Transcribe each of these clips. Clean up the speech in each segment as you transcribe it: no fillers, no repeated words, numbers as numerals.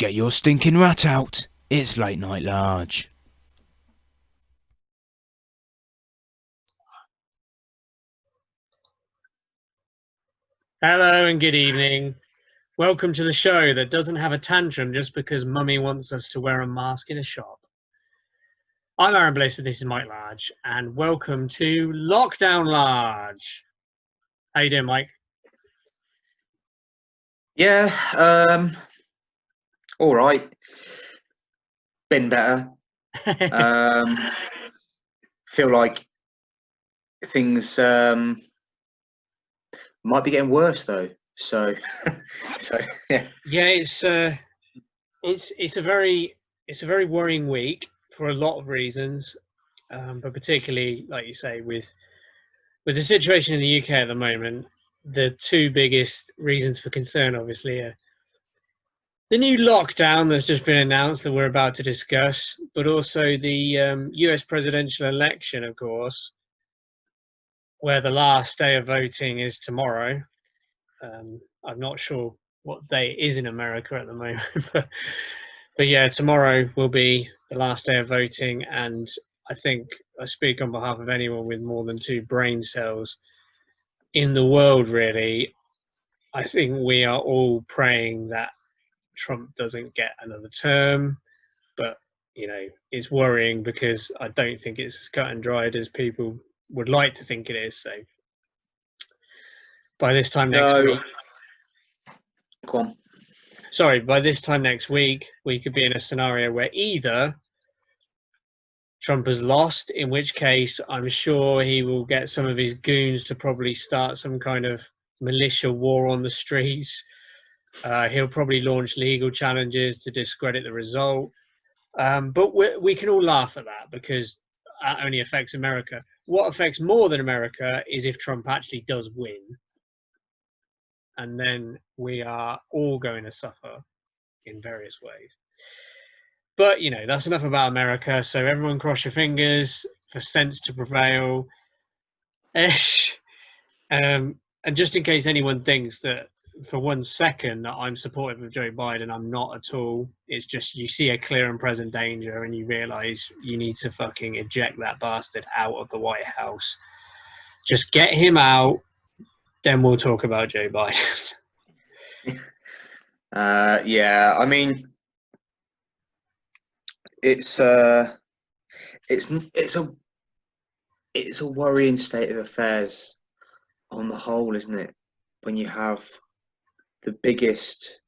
Get your stinking rat out. It's late night large. Hello and good evening. Welcome to the show that doesn't have a tantrum just because mummy wants us to wear a mask in a shop. I'm Aaron Bliss and this is Mike Large, and welcome to Lockdown Large. How you doing, Mike? Yeah, all right. Been better. Feel like things might be getting worse though. So, yeah. Yeah, it's a very worrying week for a lot of reasons, but particularly, like you say, with the situation in the UK at the moment, the two biggest reasons for concern, obviously, are the new lockdown that's just been announced that we're about to discuss, but also the US presidential election, of course, where the last day of voting is tomorrow. I'm not sure what day it is in America at the moment, but yeah, tomorrow will be the last day of voting, and I think I speak on behalf of anyone with more than 2 brain cells in the world, really. I think we are all praying that Trump doesn't get another term, but it's worrying because I don't think it's as cut and dried as people would like to think it is. So by this time next week, Go on. sorry, by this time next week, we could be in a scenario where either Trump has lost, in which case I'm sure he will get some of his goons to probably start some kind of militia war on the streets. He'll probably launch legal challenges to discredit the result. But we can all laugh at that because that only affects America. What affects more than America is if Trump actually does win. And then we are all going to suffer in various ways. But, that's enough about America. So everyone cross your fingers for sense to prevail. And just in case anyone thinks that for 1 second that I'm supportive of Joe Biden, I'm not at all. It's just you see a clear and present danger and you realise you need to fucking eject that bastard out of the White House. Just get him out, then we'll talk about Joe Biden. Yeah, I mean, it's a worrying state of affairs on the whole, isn't it? When you have the biggest,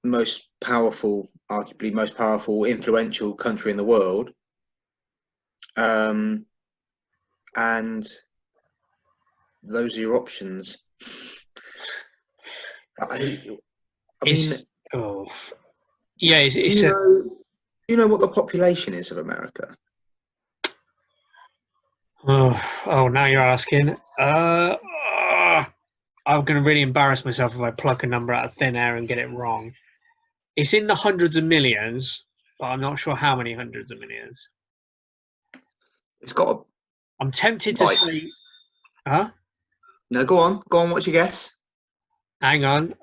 most powerful, arguably most powerful, influential country in the world, and those are your options. I mean, yeah. Do you know what the population is of America? Oh, now you're asking. I'm going to really embarrass myself if I pluck a number out of thin air and get it wrong. It's in the hundreds of millions, but I'm not sure how many hundreds of millions. It's got a... I'm tempted to say... Huh? No, go on. What's your guess? Hang on.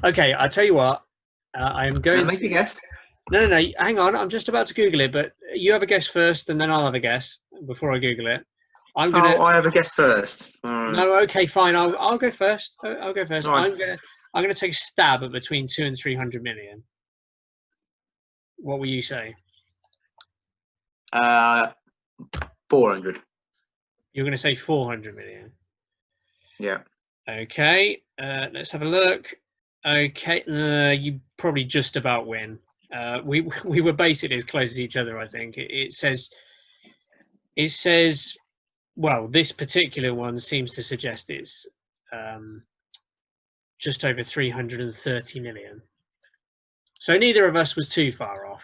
Okay, I'll tell you what. I am going to... Make a guess. No. Hang on. I'm just about to Google it, but you have a guess first, and then I'll have a guess before I Google it. I have a guess first. No, okay, fine. I'll go first. I'll go first. Right. I'm gonna take a stab at between 200 and 300 million. What will you say? 400. You're gonna say 400 million. Yeah. Okay. Let's have a look. Okay. You probably just about win. We were basically as close as each other. I think it says. Well, this particular one seems to suggest it's just over 330 million. So neither of us was too far off.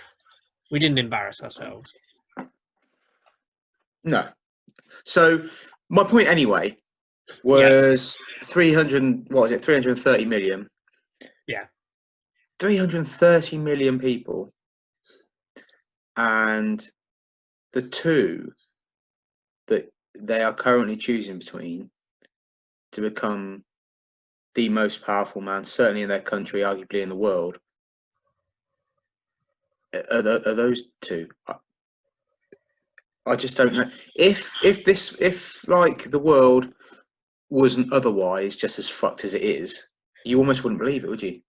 We didn't embarrass ourselves. No. So my point anyway was 330 million. Yeah. 330 million people. And the two that they are currently choosing between to become the most powerful man, certainly in their country, arguably in the world, are those two. I just don't know if like the world wasn't otherwise just as fucked as it is, you almost wouldn't believe it, would you?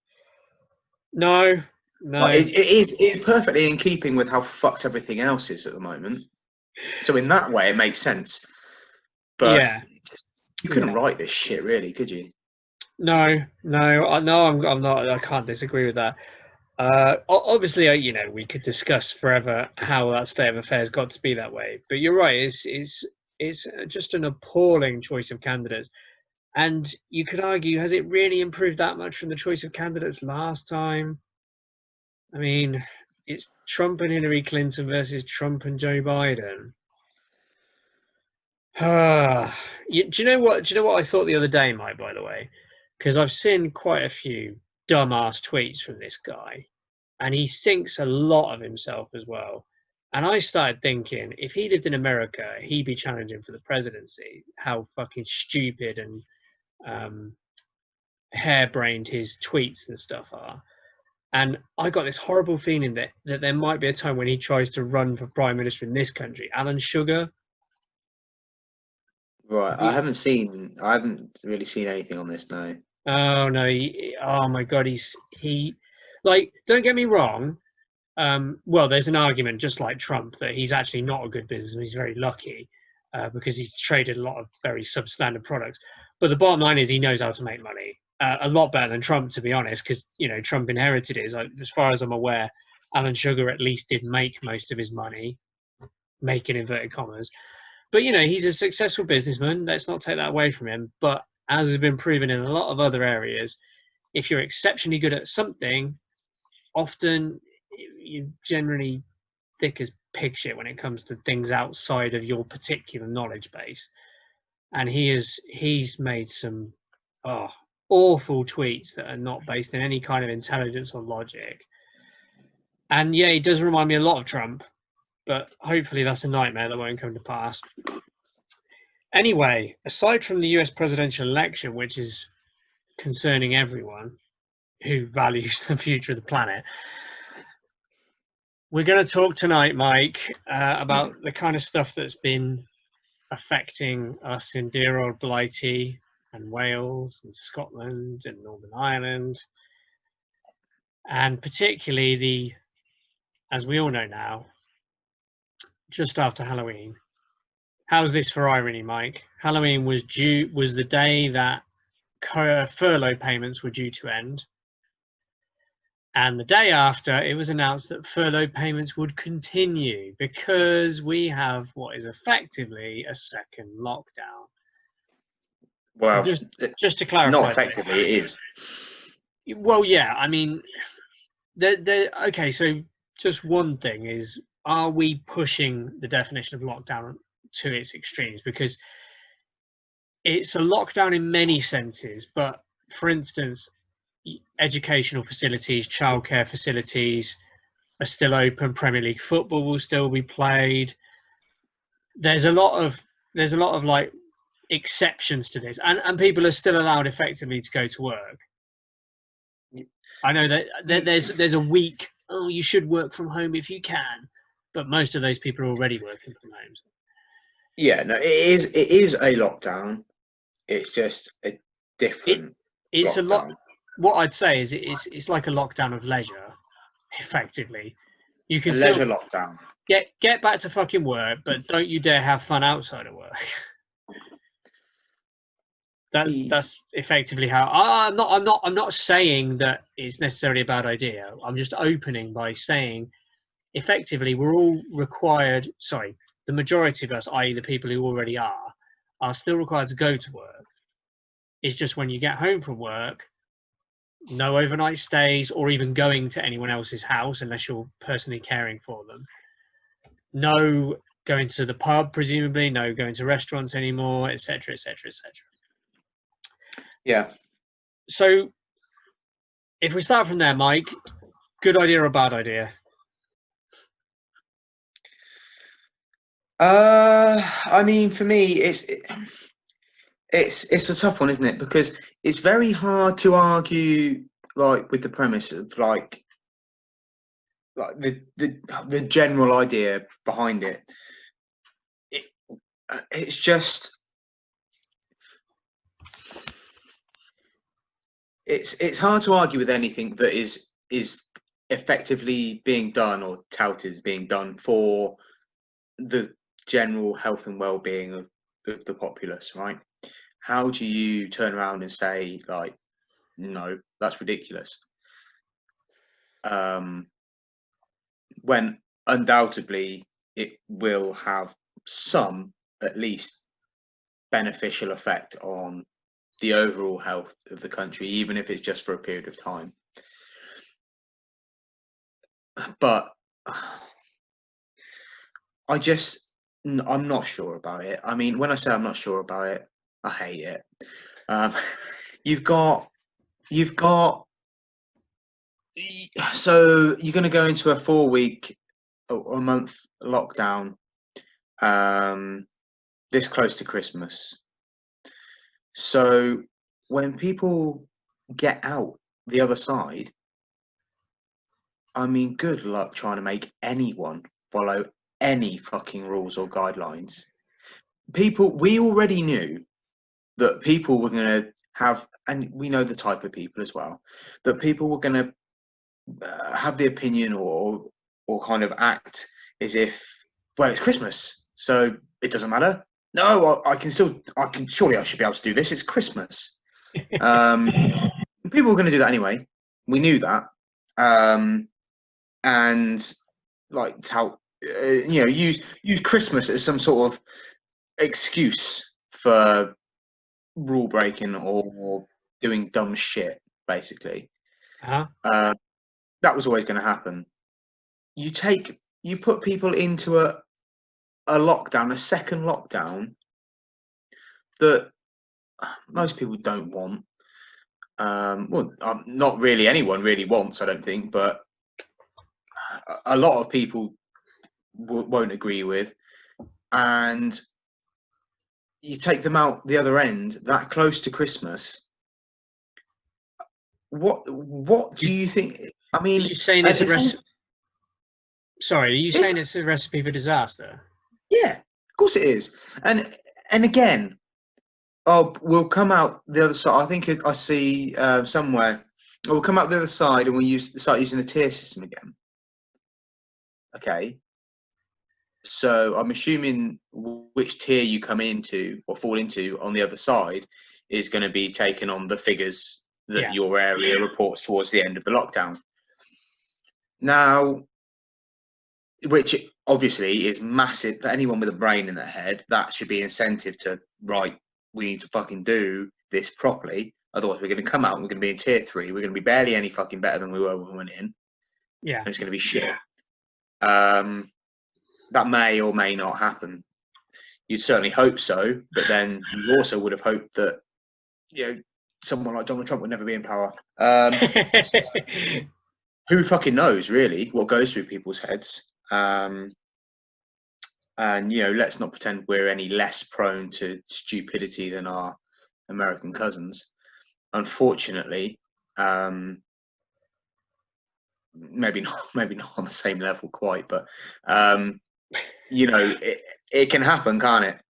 No, Like no. it is perfectly in keeping with how fucked everything else is at the moment. So in that way, it makes sense. But Yeah, you couldn't yeah. write this shit, really, could you? No, no. I'm not. I can't disagree with that. Obviously, you know, we could discuss forever how that state of affairs got to be that way. But you're right. It's just an appalling choice of candidates. And you could argue, has it really improved that much from the choice of candidates last time? I mean, it's Trump and Hillary Clinton versus Trump and Joe Biden. Do you know what? Do you know what I thought the other day, Mike? By the way, because I've seen quite a few dumbass tweets from this guy, and he thinks a lot of himself as well. And I started thinking, if he lived in America, he'd be challenging for the presidency. How fucking stupid and um, harebrained his tweets and stuff are. And I got this horrible feeling that there might be a time when he tries to run for prime minister in this country. Alan Sugar. Right. Have you, I haven't really seen anything on this now. oh no! Oh my God! He like. Don't get me wrong. Well, there's an argument, just like Trump, that he's actually not a good businessman. He's very lucky because he's traded a lot of very substandard products. But the bottom line is he knows how to make money a lot better than Trump, to be honest, because you know Trump inherited it. As far as I'm aware, Alan Sugar at least did make most of his money, making inverted commas. But you know he's a successful businessman. Let's not take that away from him. But as has been proven in a lot of other areas, if you're exceptionally good at something, often you generally thick as pig shit when it comes to things outside of your particular knowledge base. And he's made some awful tweets that are not based in any kind of intelligence or logic. And yeah, he does remind me a lot of Trump, but hopefully that's a nightmare that won't come to pass. Anyway, aside from the US presidential election, which is concerning everyone who values the future of the planet, we're going to talk tonight, Mike, about the kind of stuff that's been affecting us in dear old Blighty and Wales and Scotland and Northern Ireland, and particularly as we all know now, just after Halloween. How's this for irony, Mike? Halloween was the day that furlough payments were due to end. And the day after, it was announced that furlough payments would continue because we have what is effectively a second lockdown. Well, just to clarify, not effectively, it is. Well, yeah, I mean, okay. So, just one thing is, are we pushing the definition of lockdown to its extremes? Because it's a lockdown in many senses, but for instance, educational facilities, childcare facilities are still open. Premier League football will still be played. There's a lot of like exceptions to this, and people are still allowed effectively to go to work. I know that there's a week. Oh, you should work from home if you can, but most of those people are already working from home. Yeah, no, it is a lockdown. It's just a different. It's lockdown. a lot. What I'd say is it's like a lockdown of leisure, effectively. You can leisure lockdown. Get back to fucking work, but don't you dare have fun outside of work. That's effectively how I'm not saying that it's necessarily a bad idea. I'm just opening by saying effectively we're all required, the majority of us, i.e. the people who already are still required to go to work. It's just when you get home from work, no overnight stays or even going to anyone else's house unless you're personally caring for them. No going to the pub, presumably, no going to restaurants anymore, etc., etc., etc. Yeah. So if we start from there, Mike, good idea or bad idea? I mean, for me, it's a tough one, isn't it? Because it's very hard to argue like with the premise of like like the general idea behind it. It's just it's hard to argue with anything that is effectively being done or touted as being done for the general health and well-being of the populace, right? How do you turn around and say, like, no, that's ridiculous, when undoubtedly it will have some, at least, beneficial effect on the overall health of the country, even if it's just for a period of time. But I'm not sure about it. I mean, when I say I'm not sure about it, I hate it. You've got, so you're going to go into a 4-week or a month lockdown, this close to Christmas. So when people get out the other side, I mean, good luck trying to make anyone follow any fucking rules or guidelines. We already knew that people were going to have, and we know the type of people as well, that people were going to have the opinion or kind of act as if, well, it's Christmas, so it doesn't matter. No, I can surely I should be able to do this. It's Christmas. People were going to do that anyway. We knew that. And like use Christmas as some sort of excuse for rule breaking or doing dumb shit, basically. Uh-huh. That was always going to happen. You put people into a lockdown, a second lockdown that most people don't want. Well, not really anyone really wants, I don't think, but a lot of people won't agree with. And you take them out the other end, that close to Christmas. What do you think? I mean, are you saying it's Sorry, are you saying it's a recipe for disaster? Yeah, of course it is. And again, we'll come out the other side. I think I see somewhere. We'll come out the other side and we'll start using the tier system again. Okay. So I'm assuming which tier you come into or fall into on the other side is going to be taken on the figures that your area reports towards the end of the lockdown. Now, which obviously is massive for anyone with a brain in their head. That should be incentive to, right, we need to fucking do this properly. Otherwise, we're going to come out and we're going to be in tier 3. We're going to be barely any fucking better than we were when we went in. Yeah. And it's going to be shit. That may or may not happen. You'd certainly hope so, but then you also would have hoped that, someone like Donald Trump would never be in power. Who fucking knows, really, what goes through people's heads? And let's not pretend we're any less prone to stupidity than our American cousins. Unfortunately, maybe not on the same level quite, but it can happen, can't it?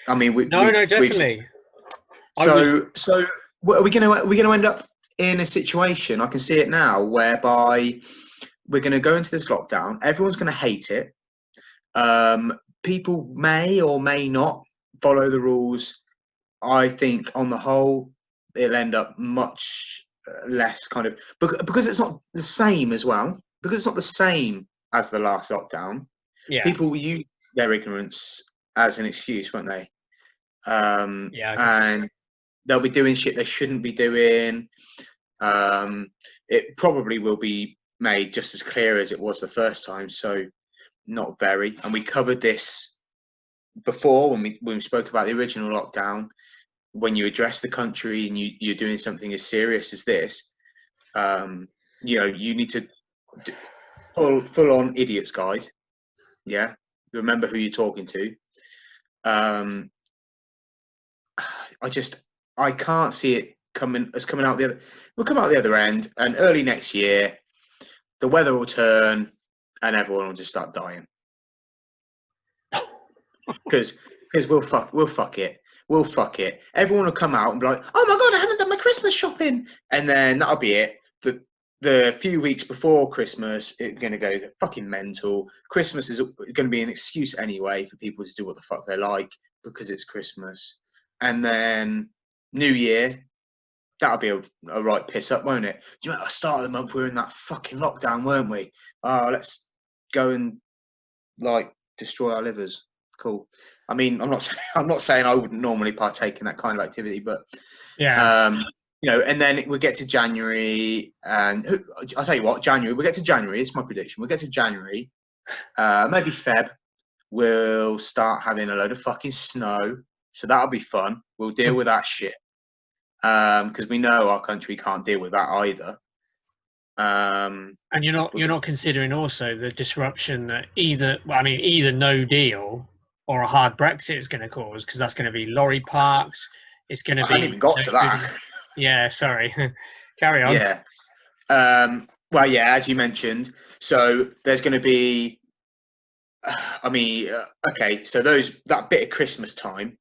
I mean, no, definitely. So are we going to end up in a situation? I can see it now, whereby we're going to go into this lockdown. Everyone's going to hate it. People may or may not follow the rules. I think on the whole, it'll end up much less kind of, because it's not the same as well, because it's not the same as the last lockdown. Yeah. People will use their ignorance as an excuse, won't they? And they'll be doing shit they shouldn't be doing. It probably will be made just as clear as it was the first time. So not very. And we covered this before when we spoke about the original lockdown. When you address the country and you're doing something as serious as this, you need to full on idiot's guide. Yeah, remember who you're talking to. I can't see it coming out the other. We'll come out the other end, and early next year, the weather will turn. and everyone will just start dying. Because we'll fuck it. We'll fuck it. Everyone will come out and be like, "Oh my god, I haven't done my Christmas shopping," and then that'll be it. The few weeks before Christmas, it's going to go fucking mental. Christmas is going to be an excuse anyway for people to do what the fuck they like because it's Christmas. And then New Year, that'll be a right piss up, won't it? Do you remember at the start of the month we were in that fucking lockdown, weren't we? Oh, let's go and like destroy our livers. Cool. I mean, I'm not saying I wouldn't normally partake in that kind of activity, but Yeah. you know, and then we get to January, and I'll tell you what, January. We get to January. It's my prediction. We get to January, maybe Feb. We'll start having a load of fucking snow, so that'll be fun. We'll deal with that shit because we know our country can't deal with that either. And you're not considering also the disruption that either no deal or a hard Brexit is going to cause, because that's going to be lorry parks. It's going to be. I haven't even got to that. Yeah, sorry. Carry on. Yeah. Well, yeah, as you mentioned, so there's going to be. Okay, so that bit of Christmas time,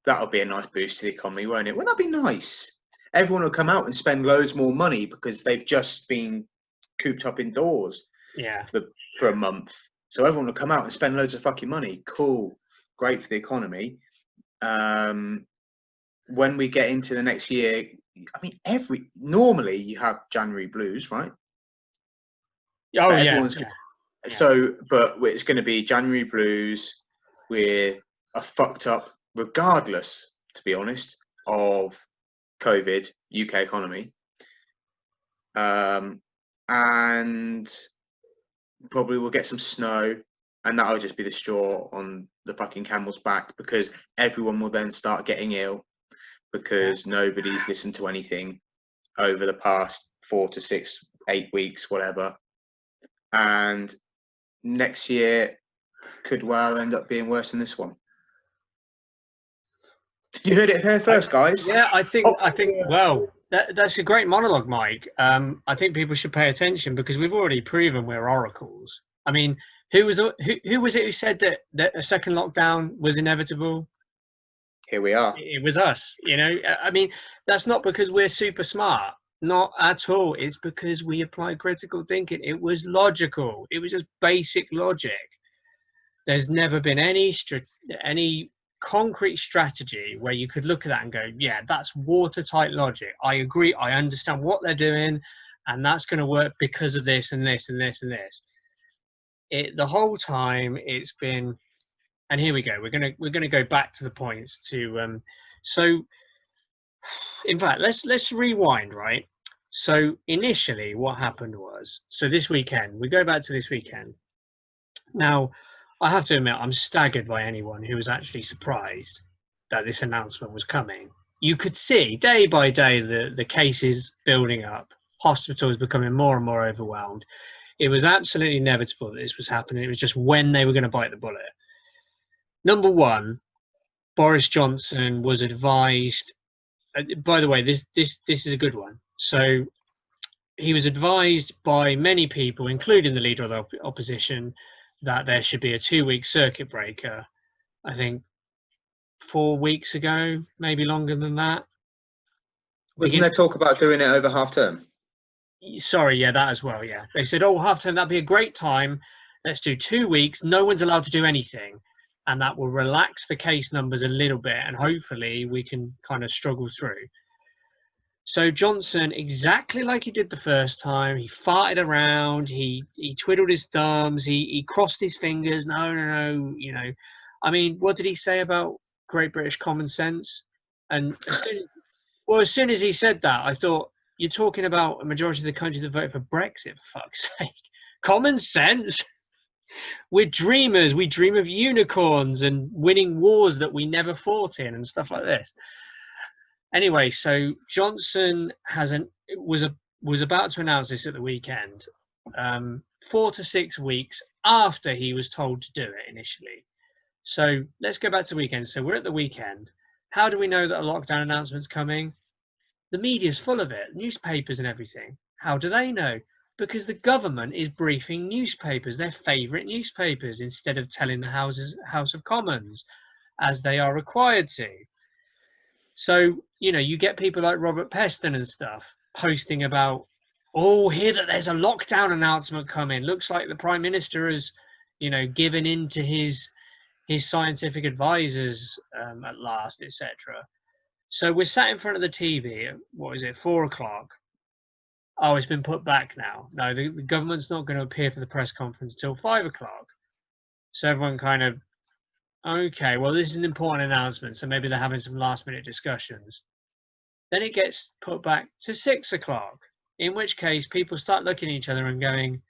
that'll be a nice boost to the economy, won't it? Wouldn't that be nice? Everyone will come out and spend loads more money because they've just been cooped up indoors. Yeah. For a month, so everyone will come out and spend loads of fucking money. Cool, great for the economy. When we get into the next year, I mean, normally you have January blues, right? Oh, but yeah. So, but it's going to be January blues. We're fucked up, regardless, to be honest, of COVID, UK economy, and probably we'll get some snow, and that'll just be the straw on the fucking camel's back, because everyone will then start getting ill because nobody's listened to anything over the past 4 to 6, 8 weeks, whatever. And next year could well end up being worse than this one. You heard it here first, guys. Yeah, I think. Well, that's a great monologue, Mike. I think people should pay attention because we've already proven we're oracles. I mean, who was it who said that a second lockdown was inevitable? Here we are. It was us. You know, I mean, that's not because we're super smart. Not at all. It's because we applied critical thinking. It was logical. It was just basic logic. There's never been any concrete strategy where you could look at that and go, yeah, that's watertight logic. I agree. I understand what they're doing, and that's going to work because of this and this and this and this. The whole time it's been, and here we go. We're gonna go back to the points to so. In fact, let's rewind, right? So initially, what happened was, so this weekend, we go back to this weekend. Now, I have to admit, I'm staggered by anyone who was actually surprised that this announcement was coming. You could see day by day the cases building up, hospitals becoming more and more overwhelmed. It was absolutely inevitable that this was happening. It was just when they were going to bite the bullet. Number one, Boris Johnson was advised. By the way, this is a good one. So he was advised by many people, including the leader of the opposition, that there should be a 2-week circuit breaker. I think 4 weeks ago, maybe longer than that. Wasn't there talk about doing it over half term? Sorry, yeah, that as well. Yeah, they said, oh, half term, that'd be a great time. Let's do 2 weeks. No one's allowed to do anything, and that will relax the case numbers a little bit, and hopefully we can kind of struggle through. So Johnson, exactly like he did the first time, he farted around, he twiddled his thumbs, he crossed his fingers. No, you know. I mean, what did he say about Great British common sense? And as soon as he said that, I thought, you're talking about a majority of the country that voted for Brexit, for fuck's sake. Common sense? We're dreamers. We dream of unicorns and winning wars that we never fought in and stuff like this. Anyway, so Johnson was about to announce this at the weekend, 4 to 6 weeks after he was told to do it initially. So let's go back to the weekend. So we're at the weekend. How do we know that a lockdown announcement's coming? The media's full of it, newspapers and everything. How do they know? Because the government is briefing newspapers, their favourite newspapers, instead of telling the House of Commons, as they are required to. So, you know, you get people like Robert Peston and stuff posting about, oh, hear that there's a lockdown announcement coming. Looks like the Prime Minister has, you know, given in to his scientific advisors at last, etc. So we're sat in front of the TV at, what is it, 4 o'clock? Oh, it's been put back now. No, the government's not going to appear for the press conference till 5 o'clock. So everyone kind of, okay, well, this is an important announcement, so maybe they're having some last minute discussions. Then it gets put back to 6 o'clock, in which case people start looking at each other and going,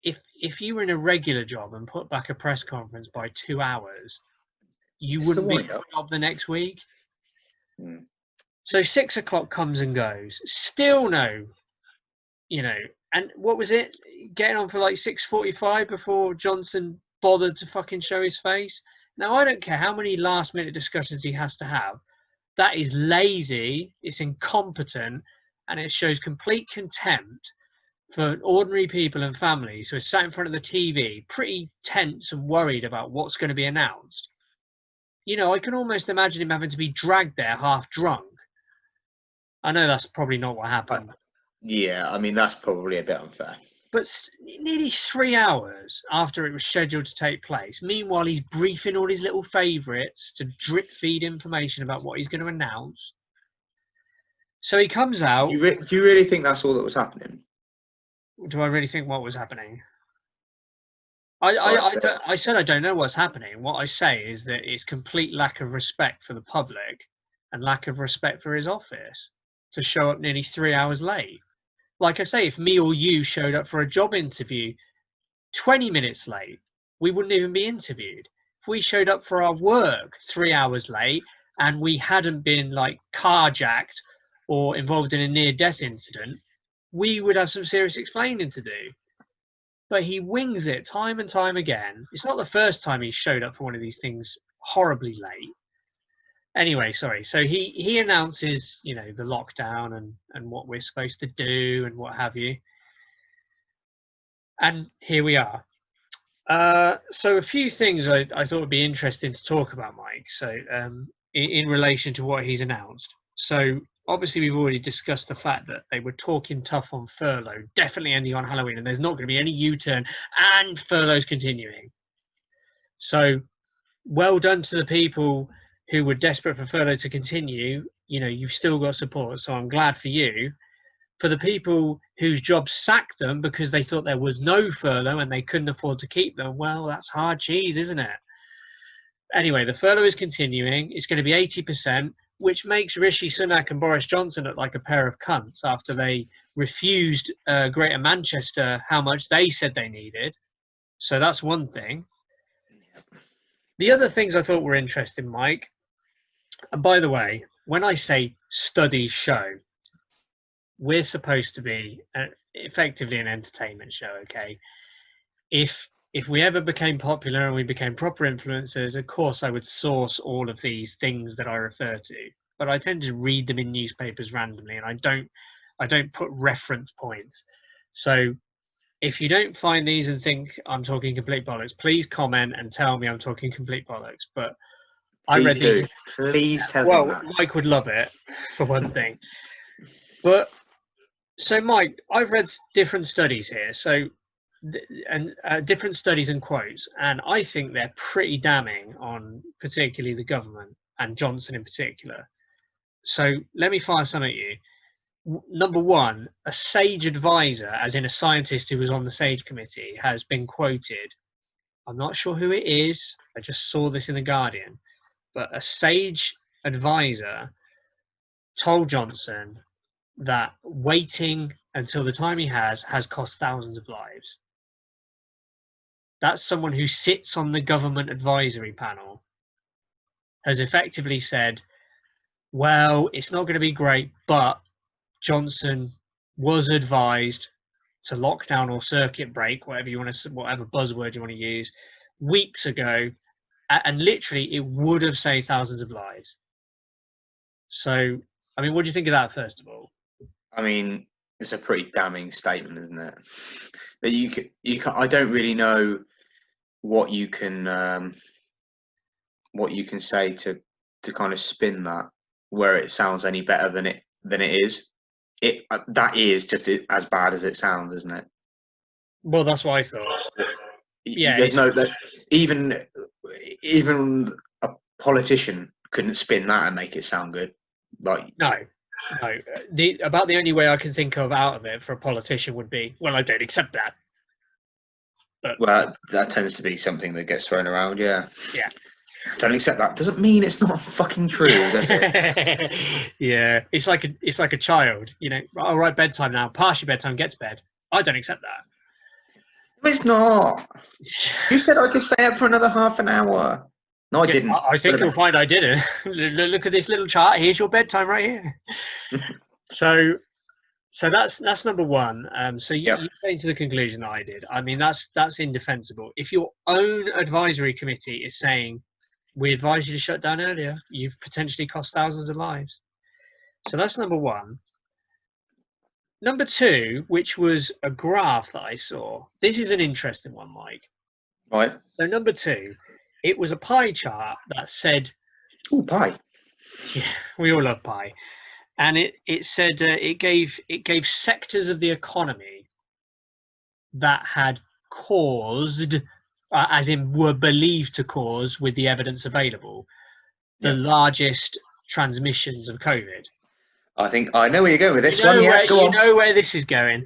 if you were in a regular job and put back a press conference by 2 hours, you wouldn't be in a job the next week. Mm. So 6 o'clock comes and goes, still no, you know, and what was it? Getting on for like 6:45 before Johnson bothered to fucking show his face. Now, I don't care how many last minute discussions he has to have. That is lazy, it's incompetent, and it shows complete contempt for ordinary people and families who are sat in front of the TV, pretty tense and worried about what's going to be announced. You know, I can almost imagine him having to be dragged there half drunk. I know that's probably not what happened. Yeah, I mean, that's probably a bit unfair. But nearly 3 hours after it was scheduled to take place, meanwhile, he's briefing all his little favourites to drip feed information about what he's going to announce. So he comes out. Do you really think that's all that was happening? Do I really think what was happening? I said I don't know what's happening. What I say is that it's complete lack of respect for the public and lack of respect for his office to show up nearly 3 hours late. Like I say, if me or you showed up for a job interview 20 minutes late, we wouldn't even be interviewed. If we showed up for our work 3 hours late and we hadn't been like carjacked or involved in a near-death incident, we would have some serious explaining to do. But he wings it time and time again. It's not the first time he showed up for one of these things horribly late. Anyway, sorry. So he announces, you know, the lockdown and what we're supposed to do and what have you. And here we are. So a few things I thought would be interesting to talk about, Mike. So in relation to what he's announced. So obviously we've already discussed the fact that they were talking tough on furlough, definitely ending on Halloween, and there's not going to be any U-turn, and furlough's continuing. So well done to the people who were desperate for furlough to continue. You know, you've still got support, so I'm glad for you. For the people whose jobs sacked them because they thought there was no furlough and they couldn't afford to keep them, well, that's hard cheese, isn't it? Anyway, the furlough is continuing. It's going to be 80%, which makes Rishi Sunak and Boris Johnson look like a pair of cunts after they refused Greater Manchester how much they said they needed. So that's one thing. The other things I thought were interesting, Mike, and by the way, when I say studies show, we're supposed to be effectively an entertainment show, okay? If we ever became popular and we became proper influencers, of course I would source all of these things that I refer to, but I tend to read them in newspapers randomly, and I don't put reference points. So if you don't find these and think I'm talking complete bollocks, please comment and tell me I'm talking complete bollocks. But I read these. Please tell well, him that. Mike would love it, for one thing. But so, Mike, I've read different studies here. So, different studies and quotes, and I think they're pretty damning on particularly the government and Johnson in particular. So let me fire some at you. Number one, a SAGE advisor, as in a scientist who was on the SAGE committee, has been quoted. I'm not sure who it is. I just saw this in The Guardian. But a SAGE advisor told Johnson that waiting until the time he has cost thousands of lives. That's someone who sits on the government advisory panel, has effectively said, well, it's not going to be great, but Johnson was advised to lock down or circuit break, whatever buzzword you want to use, weeks ago, and literally it would have saved thousands of lives. So, I mean, what do you think of that, first of all? I mean, it's a pretty damning statement, isn't it? That you can. I don't really know what you can say to kind of spin that where it sounds any better than it is. That is just as bad as it sounds, isn't it? Well, that's what I thought. Yeah, There's no that even a politician couldn't spin that and make it sound good. Like no. The only way I can think of out of it for a politician would be, well, I don't accept that. But well, that tends to be something that gets thrown around. Yeah. Yeah. Don't accept that. Doesn't mean it's not fucking true, does it? Yeah, it's like a child. All right, bedtime now. Pass your bedtime. Get to bed. I don't accept that. It's not. You said I could stay up for another half an hour. No, I didn't. I think you'll find I didn't. Look at this little chart. Here's your bedtime right here. So that's number one. So you came to the conclusion that I did. I mean, that's indefensible. If your own advisory committee is saying, we advise you to shut down earlier, you've potentially cost thousands of lives. So that's number one. Number two, which was a graph that I saw. This is an interesting one, Mike. Right. So number two, it was a pie chart that said... Oh, pie. Yeah, we all love pie. And it said it gave sectors of the economy that had caused, as in were believed to cause, with the evidence available, the largest transmissions of COVID. I think I know where you're going with this you know one. Yeah, you know where this is going.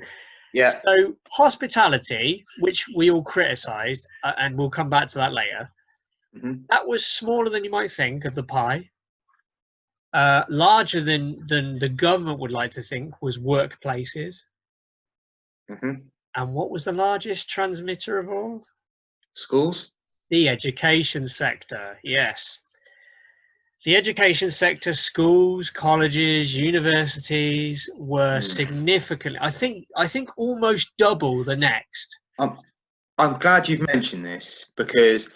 Yeah. So hospitality, which we all criticised, and we'll come back to that later, that was smaller than you might think of the pie. Larger than the government would like to think was workplaces. And what was the largest transmitter of all? Schools. The education sector. Yes. The education sector, schools, colleges, universities were significantly, I think almost double the next. I'm glad you've mentioned this, because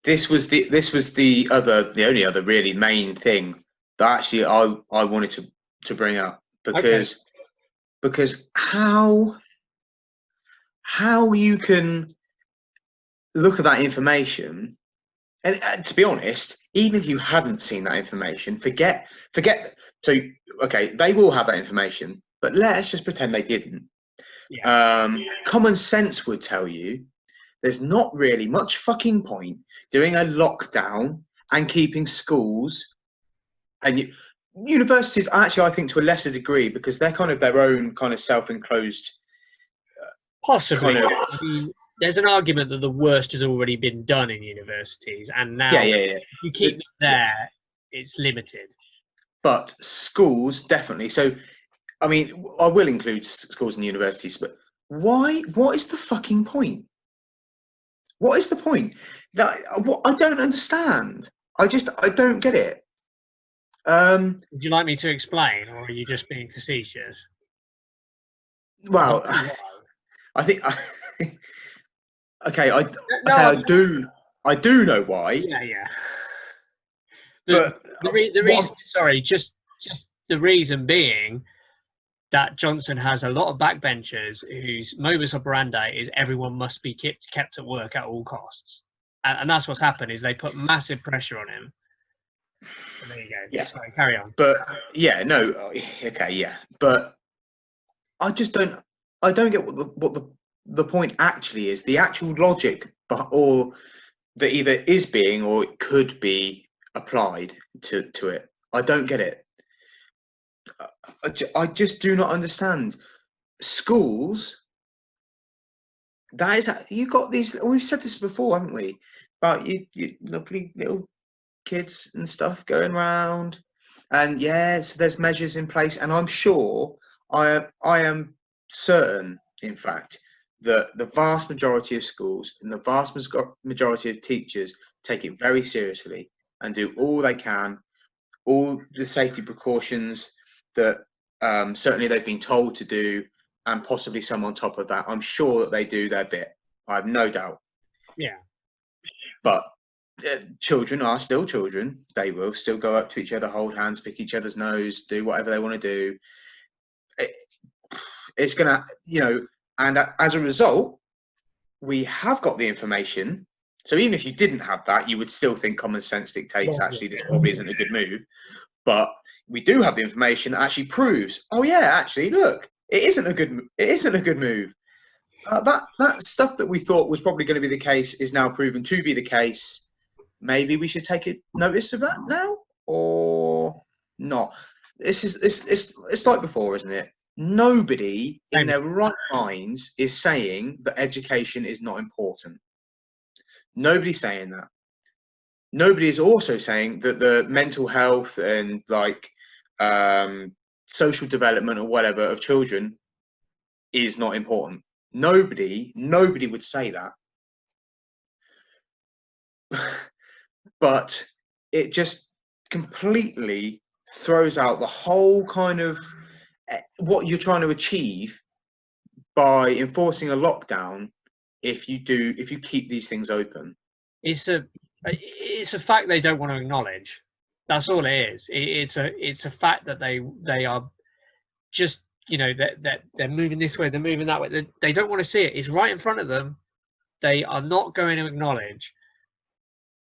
this was the only other really main thing that actually I wanted to bring up, because how you can look at that information, and to be honest, even if you hadn't seen that information, forget. So okay, they will have that information, but let's just pretend they didn't. Common sense would tell you there's not really much fucking point doing a lockdown and keeping schools and universities, actually, I think to a lesser degree, because they're kind of their own kind of self-enclosed. Possibly. I mean, there's an argument that the worst has already been done in universities, and now if you keep them there, it's limited. But schools, definitely. So, I mean, I will include schools and universities, but why? What is the fucking point? What is the point? I don't understand. I don't get it. Would you like me to explain, or are you just being facetious? Well, I think. Okay, I do know why. Yeah. The reason, sorry, just the reason being that Johnson has a lot of backbenchers whose modus operandi is everyone must be kept at work at all costs, and that's what's happened. Is they put massive pressure on him. And there you go. Yeah. Sorry, carry on. But yeah, no, okay, yeah, but I just don't. I don't get what the point actually is. The actual logic, or that either is being or it could be applied to it. I don't get it. I just do not understand. Schools. That is, you got these. We've said this before, haven't we? About you lovely little kids and stuff going around, and yes, there's measures in place, and I'm sure, I am certain, in fact, that the vast majority of schools and the vast majority of teachers take it very seriously and do all they can, all the safety precautions that certainly they've been told to do, and possibly some on top of that. I'm sure that they do their bit. I have no doubt. Yeah. But children are still children. They will still go up to each other, hold hands, pick each other's nose, do whatever they want to do. It's gonna, and as a result, we have got the information. So even if you didn't have that, you would still think common sense dictates actually this probably isn't a good move. But we do have the information that actually proves, oh yeah, actually, look, it isn't a good move. That stuff that we thought was probably going to be the case is now proven to be the case. Maybe we should take notice of that now, or not. It's like before, isn't it? Nobody in their right minds is saying that education is not important. Nobody's saying that. Nobody is also saying that the mental health and social development or whatever of children is not important. Nobody would say that. But it just completely throws out the whole kind of what you're trying to achieve by enforcing a lockdown if you keep these things open. It's a fact they don't want to acknowledge. That's all it is. It's a fact that they are just, that they're moving this way, they're moving that way. They don't want to see it. It's right in front of them. They are not going to acknowledge.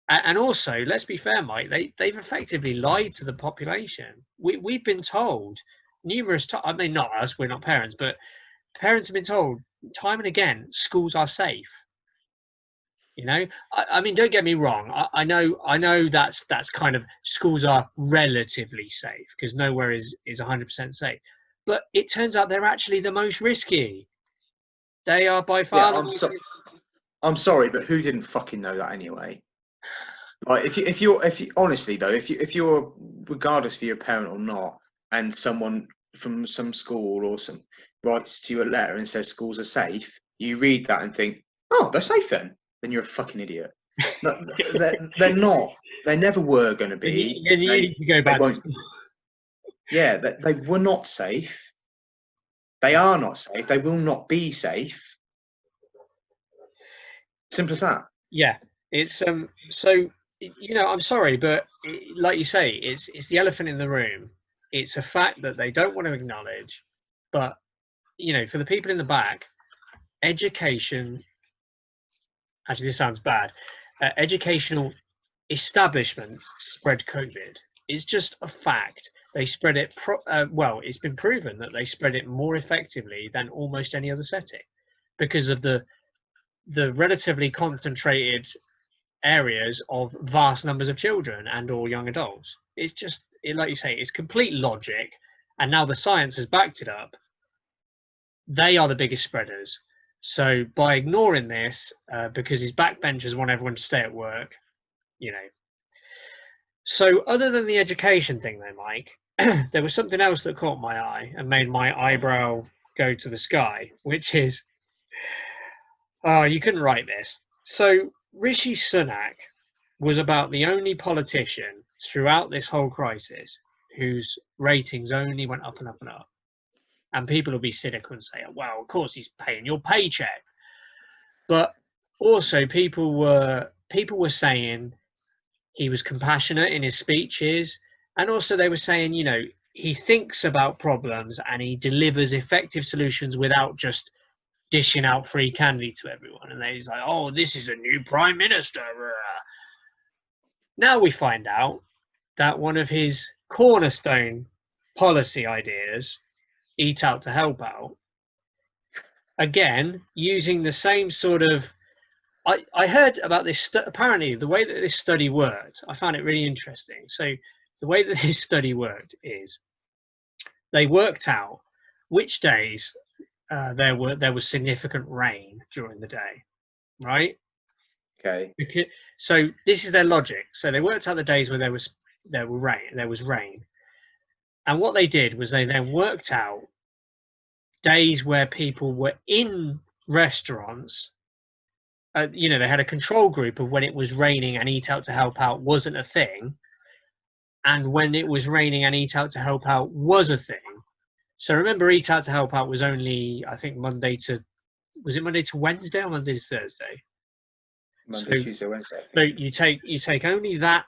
And also, let's be fair, Mike, they've effectively lied to the population. We've been told numerous times, I mean, not us, we're not parents, but parents have been told time and again, schools are safe. I mean, don't get me wrong. I know that's kind of, schools are relatively safe because nowhere is 100% safe. But it turns out they're actually the most risky. They are by far. Yeah, I'm sorry, but who didn't fucking know that anyway? Like, if you honestly though, if you're, regardless if you're a parent or not, and someone from some school or some writes to you a letter and says schools are safe, you read that and think, oh, they're safe then you're a fucking idiot. No, they're not. They never were going to be. You need to go back. Yeah, they were not safe. They are not safe. They will not be safe. Simple as that. Yeah, it's so, I'm sorry, but like you say, it's the elephant in the room. It's a fact that they don't want to acknowledge. But for the people in the back, education, actually this sounds bad, educational establishments spread COVID. It's just a fact. They spread it it's been proven that they spread it more effectively than almost any other setting because of the relatively concentrated areas of vast numbers of children and or young adults. It's just, like you say, it's complete logic, and now the science has backed it up. They are the biggest spreaders. So by ignoring this, because his backbenchers want everyone to stay at work, So other than the education thing though, Mike, there was something else that caught my eye and made my eyebrow go to the sky, which is, oh, you couldn't write this. So Rishi Sunak was about the only politician throughout this whole crisis whose ratings only went up and up and up. And people will be cynical and say, well, of course he's paying your paycheck. But also people were saying he was compassionate in his speeches. And also they were saying, he thinks about problems and he delivers effective solutions without just dishing out free candy to everyone. And he's like, oh, this is a new prime minister. Now we find out that one of his cornerstone policy ideas, eat out to help out, again, using the same sort of, I heard about this, apparently the way that this study worked, I found it really interesting. So the way that this study worked is they worked out which days there was significant rain during the day, right? Okay. So this is their logic. So they worked out the days where there was rain. And what they did was they then worked out days where people were in restaurants. They had a control group of when it was raining and eat out to help out wasn't a thing, and when it was raining and eat out to help out was a thing. So remember, eat out to help out was only, I think, Monday to Wednesday or Monday to Thursday? Monday, Tuesday, Wednesday. So you take only that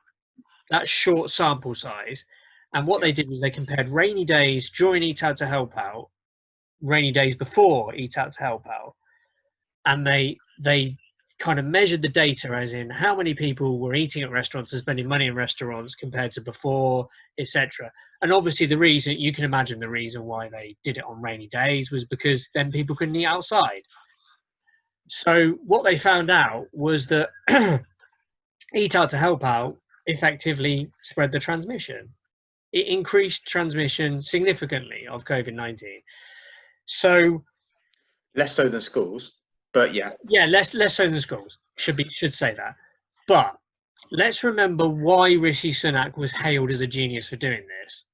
short sample size, and what they did was they compared rainy days during eat out to help out rainy days before Eat Out to Help Out, and they kind of measured the data as in how many people were eating at restaurants and spending money in restaurants compared to before, etc. And obviously the reason, you can imagine the reason why they did it on rainy days was because then people couldn't eat outside. So what they found out was that Eat Out to Help Out effectively spread the transmission. It increased transmission significantly of COVID-19. So Less so than schools, but yeah. Yeah, less so than schools. Should say that. But let's remember why Rishi Sunak was hailed as a genius for doing this.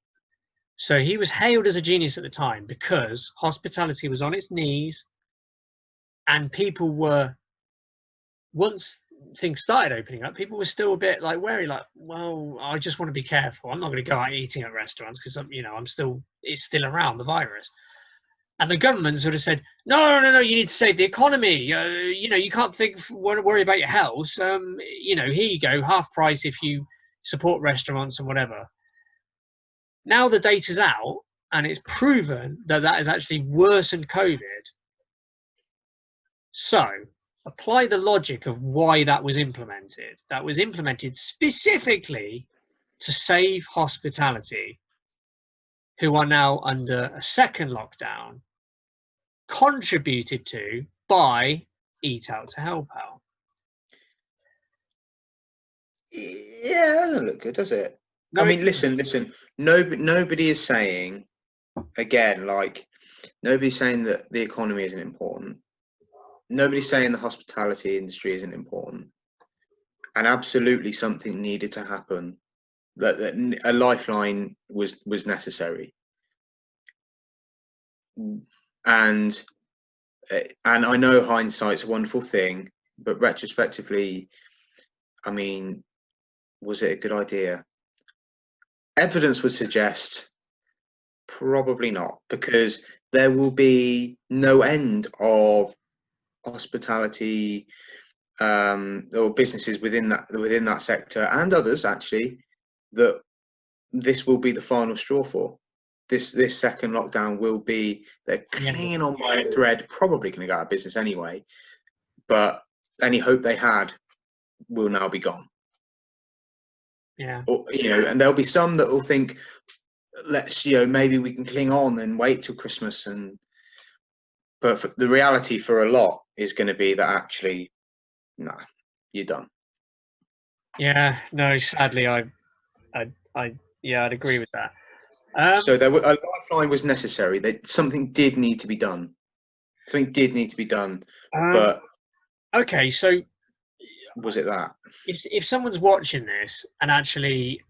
So he was hailed as a genius at the time because hospitality was on its knees, and people were, once things started opening up, people were still a bit like wary, like, well, I just want to be careful. I'm not going to go out eating at restaurants because it's still around, the virus. And the government sort of said, no, you need to save the economy. You can't worry about your health. Here you go, half price if you support restaurants and whatever. Now the data's out, and it's proven that has actually worsened COVID. So apply the logic of why that was implemented. That was implemented specifically to save hospitality, who are now under a second lockdown, contributed to by Eat Out to Help Out. Yeah, that doesn't look good, does it? No, I mean, listen. Nobody is saying, again, like, nobody's saying that the economy isn't important. Nobody's saying the hospitality industry isn't important. And absolutely something needed to happen. That a lifeline was necessary. And I know hindsight's a wonderful thing, but retrospectively, I mean, was it a good idea? Evidence would suggest probably not, because there will be no end of hospitality or businesses within that sector, and others actually, that this will be the final straw for. This second lockdown will be, they're clinging on by a thread, probably going to go out of business anyway, but any hope they had will now be gone. Yeah. Or, and there'll be some that will think, let's, maybe we can cling on and wait till Christmas. But the reality for a lot is going to be that actually, nah, you're done. Yeah, no, sadly, I'd agree with that. So a lifeline was necessary. Something did need to be done. But okay, so was it that? If someone's watching this and actually,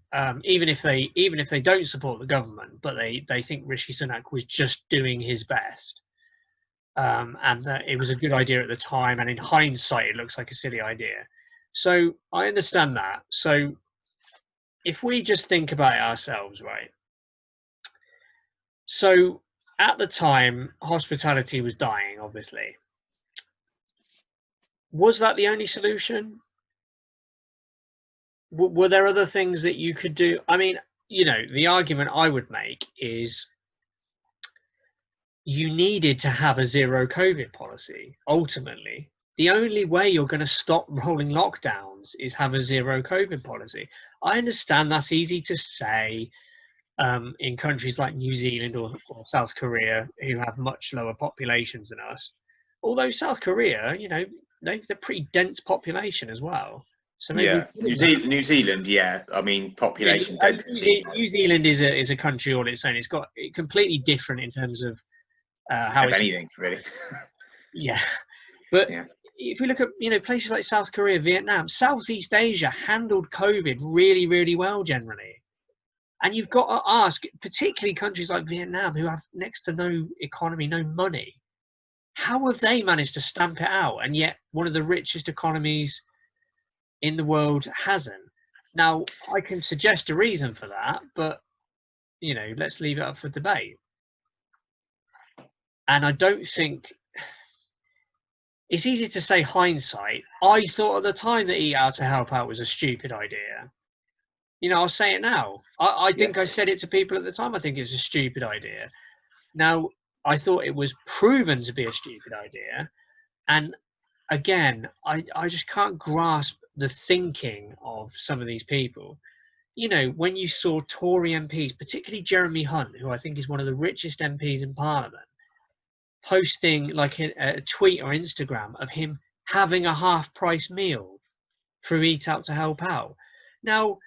even if they don't support the government, but they think Rishi Sunak was just doing his best, and that it was a good idea at the time, and in hindsight it looks like a silly idea. So I understand that. So if we just think about it ourselves, right? So at the time, hospitality was dying, obviously. Was that the only solution? Were there other things that you could do? I mean, the argument I would make is you needed to have a zero COVID policy. Ultimately, the only way you're going to stop rolling lockdowns is have a zero COVID policy. I understand that's easy to say in countries like New Zealand or South Korea, who have much lower populations than us. Although South Korea, they're a pretty dense population as well. So maybe New Zealand, yeah. I mean, population density. New Zealand is a country all its own. It's got completely different in terms of how it's anything really. Yeah, but if we look at places like South Korea, Vietnam, Southeast Asia handled COVID really, really well generally. And you've got to ask, particularly countries like Vietnam, who have next to no economy, no money, how have they managed to stamp it out? And yet one of the richest economies in the world hasn't. Now, I can suggest a reason for that, but, let's leave it up for debate. And I don't think it's easy to say hindsight. I thought at the time that Eat Out to Help Out was a stupid idea. I'll say it now. I think I said it to people at the time. I think it's a stupid idea. Now, I thought it was proven to be a stupid idea. And again, I just can't grasp the thinking of some of these people. You know, when you saw Tory MPs, particularly Jeremy Hunt, who I think is one of the richest MPs in Parliament, posting like a tweet or Instagram of him having a half-price meal through Eat Out to help out. Now,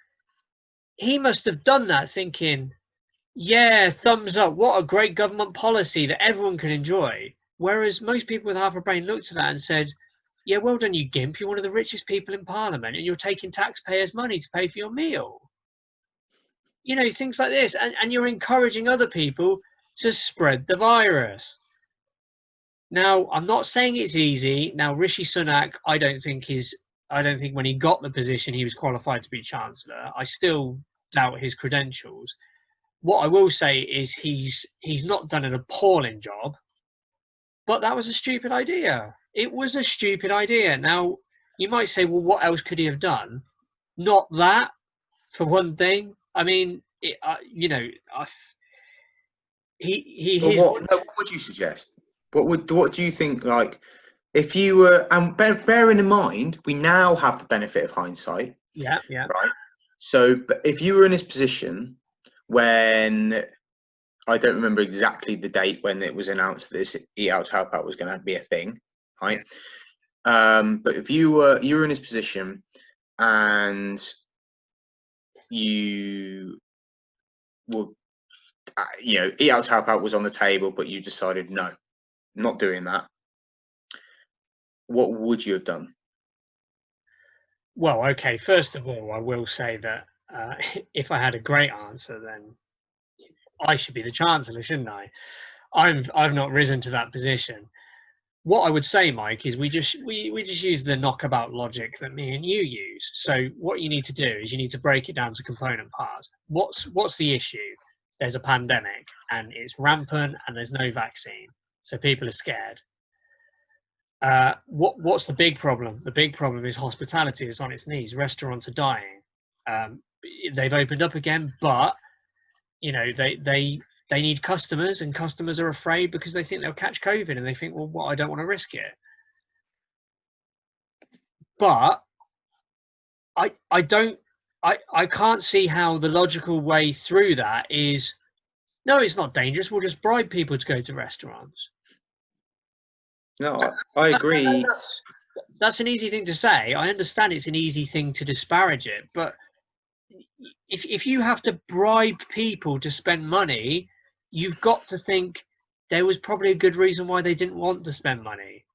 he must have done that thinking, yeah, thumbs up, what a great government policy that everyone can enjoy. Whereas most people with half a brain looked at that and said, yeah, well done, you gimp, you're one of the richest people in Parliament and you're taking taxpayers' money to pay for your meal. You know, things like this. And you're encouraging other people to spread the virus. Now, I'm not saying it's easy. Now, Rishi Sunak, I don't think when he got the position he was qualified to be Chancellor. I still doubt his credentials. What I will say is he's not done an appalling job, but that was a stupid idea. It was a stupid idea. Now, you might say, well, what else could he have done? Not that, for one thing. I mean, you know, What would you suggest? What do you think? Like, if you were, and bearing in mind, we now have the benefit of hindsight. Yeah. Right. So, but if you were in his position when, I don't remember exactly the date when it was announced that this Eat Out to Help Out was going to be a thing, right? But if you were in his position and you were, you know, Eat Out to Help Out was on the table, but you decided no, not doing that, what would you have done? Well, okay. First of all, I will say that if I had a great answer, then I should be the Chancellor, shouldn't I? I've not risen to that position. What I would say, Mike, is we just use the knockabout logic that me and you use. So what you need to do is you need to break it down to component parts. What's the issue? There's a pandemic and it's rampant and there's no vaccine, so people are scared. What's the big problem? The big problem is hospitality is on its knees. Restaurants are dying. They've opened up again, but you know they need customers, and customers are afraid because they think they'll catch COVID, and they think, well, I don't want to risk it. But I can't see how the logical way through that is, no, it's not dangerous. We'll just bribe people to go to restaurants. No, I agree. That's an easy thing to say. I understand it's an easy thing to disparage it, but if you have to bribe people to spend money, you've got to think there was probably a good reason why they didn't want to spend money.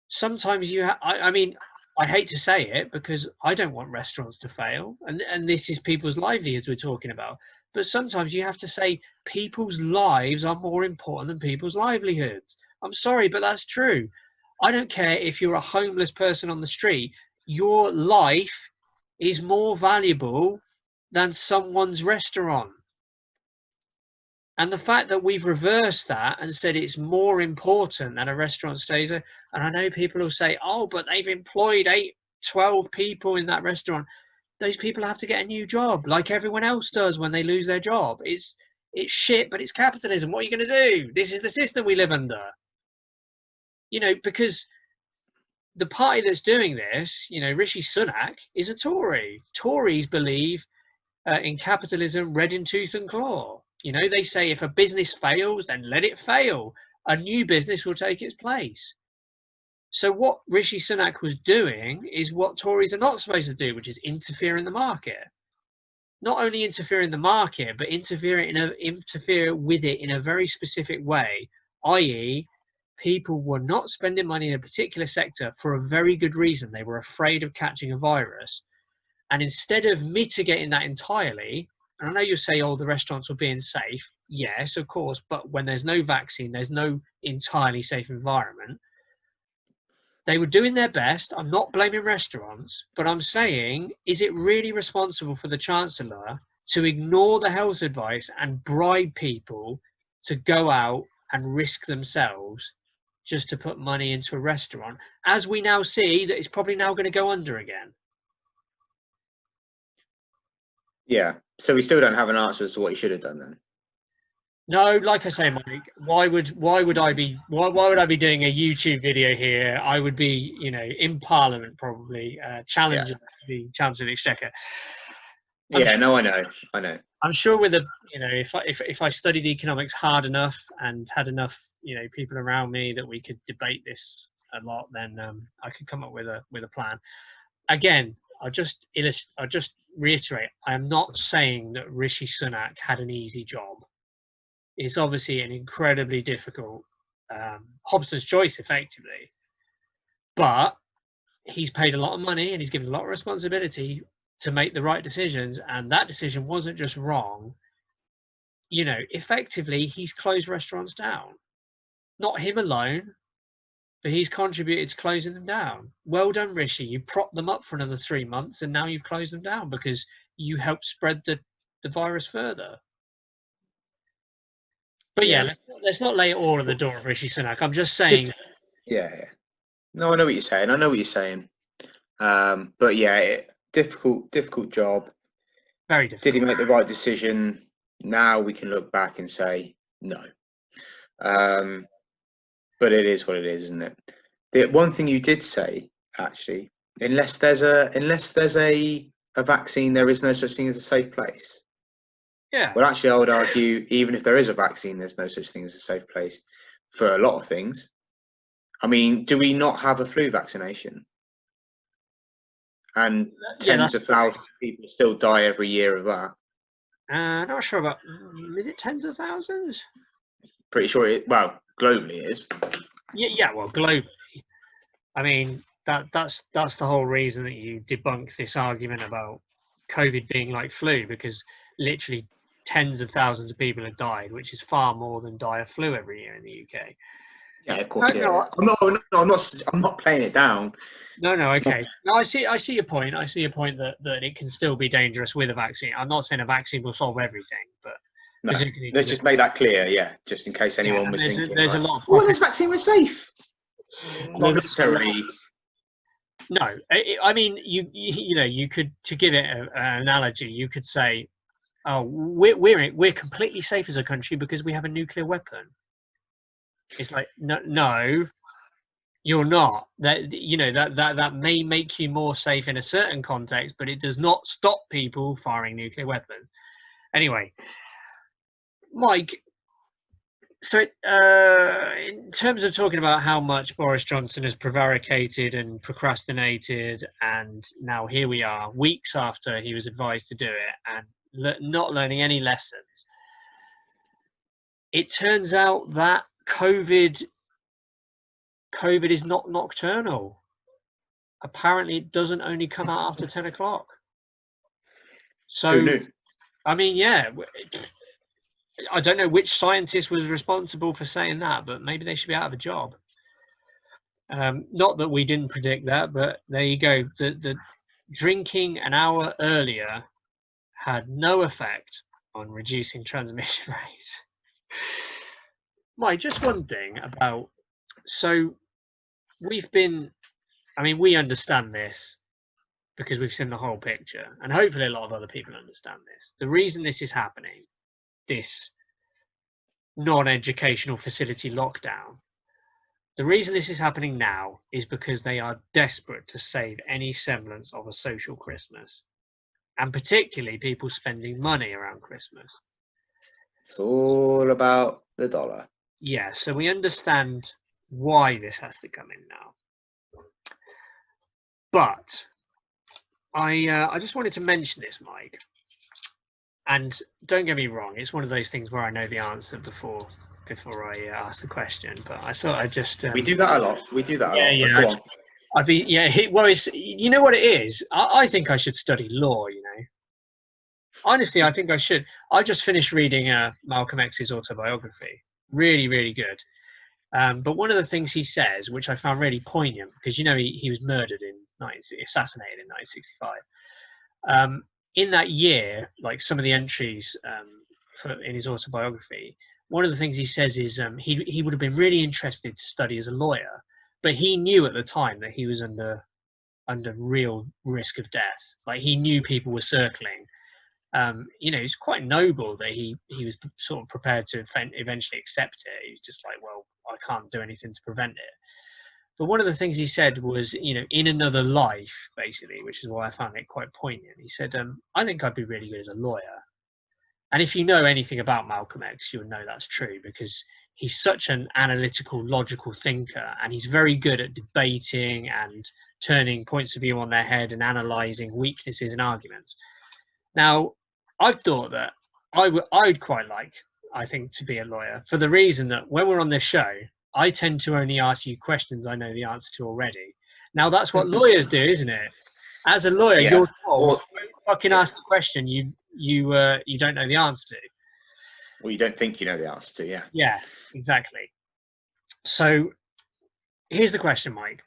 Sometimes I mean, I hate to say it because I don't want restaurants to fail, and this is people's livelihoods we're talking about. But sometimes you have to say people's lives are more important than people's livelihoods. I'm sorry, but that's true. I don't care if you're a homeless person on the street. Your life is more valuable than someone's restaurant. And the fact that we've reversed that and said it's more important than a restaurant stays there, and I know people will say, oh, but they've employed 12 people in that restaurant. Those people have to get a new job like everyone else does when they lose their job. It's shit, but it's capitalism. What are you going to do? This is the system we live under. You know, because the party that's doing this, you know, Rishi Sunak is a Tory. Tories believe in capitalism red in tooth and claw. You know, they say if a business fails, then let it fail. A new business will take its place. So what Rishi Sunak was doing is what Tories are not supposed to do, which is interfere in the market. Not only interfere in the market, but interfere with it in a very specific way, i.e., people were not spending money in a particular sector for a very good reason. They were afraid of catching a virus. And instead of mitigating that entirely, and I know you'll say, oh, the restaurants were being safe. Yes, of course. But when there's no vaccine, there's no entirely safe environment. They were doing their best. I'm not blaming restaurants, but I'm saying, is it really responsible for the Chancellor to ignore the health advice and bribe people to go out and risk themselves just to put money into a restaurant, as we now see that it's probably now going to go under again? Yeah. So we still don't have an answer as to what he should have done then. No, like I say, Mike, why would I be doing a YouTube video here? I would be, in Parliament probably, challenging the Chancellor of the Exchequer. Yeah, no, I know. I'm sure with if I studied economics hard enough and had enough, people around me that we could debate this a lot, then I could come up with a plan. Again, I'll just reiterate, I am not saying that Rishi Sunak had an easy job. It's obviously an incredibly difficult Hobson's choice, effectively. But he's paid a lot of money and he's given a lot of responsibility to make the right decisions, and that decision wasn't just wrong. Effectively, he's closed restaurants down. Not him alone, but he's contributed to closing them down. Well done, Rishi. You propped them up for another 3 months, and now you've closed them down because you helped spread the virus further. But yeah, let's not lay it all at the door of Rishi Sunak. I'm just saying. Yeah. No, I know what you're saying. But yeah, difficult job. Very difficult. Did he make the right decision? Now we can look back and say no. But it is what it is, isn't it? The one thing you did say, actually, unless there's a vaccine, there is no such thing as a safe place. Yeah. Well, actually, I would argue even if there is a vaccine, there's no such thing as a safe place for a lot of things. I mean, do we not have a flu vaccination? And tens of thousands of people still die every year of that. Not sure about. Is it tens of thousands? Pretty sure globally it is. Yeah. Well, globally. I mean, that's the whole reason that you debunk this argument about COVID being like flu, because literally tens of thousands of people have died, which is far more than die of flu every year in the UK. Yeah, of course. I'm not playing it down. No, okay. No, I see your point. I see your point that it can still be dangerous with a vaccine. I'm not saying a vaccine will solve everything, but no, let's just make that clear, just in case anyone was thinking. There's a lot. This vaccine was safe. Not necessarily. No, I mean you could, to give it an analogy, you could say, oh, we're completely safe as a country because we have a nuclear weapon. It's like no, you're not. That may make you more safe in a certain context, but it does not stop people firing nuclear weapons. Anyway, Mike. So, in terms of talking about how much Boris Johnson has prevaricated and procrastinated, and now here we are, weeks after he was advised to do it, and not learning any lessons. It turns out that COVID is not nocturnal. Apparently, it doesn't only come out after 10 o'clock. So, I mean, yeah. I don't know which scientist was responsible for saying that, but maybe they should be out of a job. Not that we didn't predict that, but there you go. The drinking an hour earlier had no effect on reducing transmission rates. Mike, just one thing about, so we understand this because we've seen the whole picture, and hopefully a lot of other people understand this. The reason this is happening, this non-educational facility lockdown, the reason this is happening now is because they are desperate to save any semblance of a social Christmas, and particularly people spending money around Christmas. It's all about the dollar. Yeah, so we understand why this has to come in now. But I just wanted to mention this, Mike. And don't get me wrong, it's one of those things where I know the answer before I ask the question. But I thought I'd just. We do that a lot. Yeah. Go on. Well, it's, you know what it is? I think I should study law, Honestly, I think I should. I just finished reading Malcolm X's autobiography. Really, really good. But one of the things he says, which I found really poignant, because he was murdered assassinated in 1965. In that year, like some of the entries in his autobiography, one of the things he says is he would have been really interested to study as a lawyer, but he knew at the time that he was under real risk of death. Like, he knew people were circling, You know, it's quite noble that he was sort of prepared to eventually accept it. He's just like, well, I can't do anything to prevent it. But one of the things he said was, you know, in another life, basically, which is why I found it quite poignant. He said, I think I'd be really good as a lawyer. And if you know anything about Malcolm X, you'll know that's true, because he's such an analytical, logical thinker, and he's very good at debating and turning points of view on their head and analysing weaknesses in arguments. Now, I've thought that I'd quite like, I think, to be a lawyer, for the reason that when we're on this show, I tend to only ask you questions I know the answer to already. Now, that's what lawyers do, isn't it? As a lawyer, Yeah. you're told, fucking ask a question you don't know the answer to. Well, you don't think you know the answer to, yeah. Yeah, exactly. So here's the question, Mike.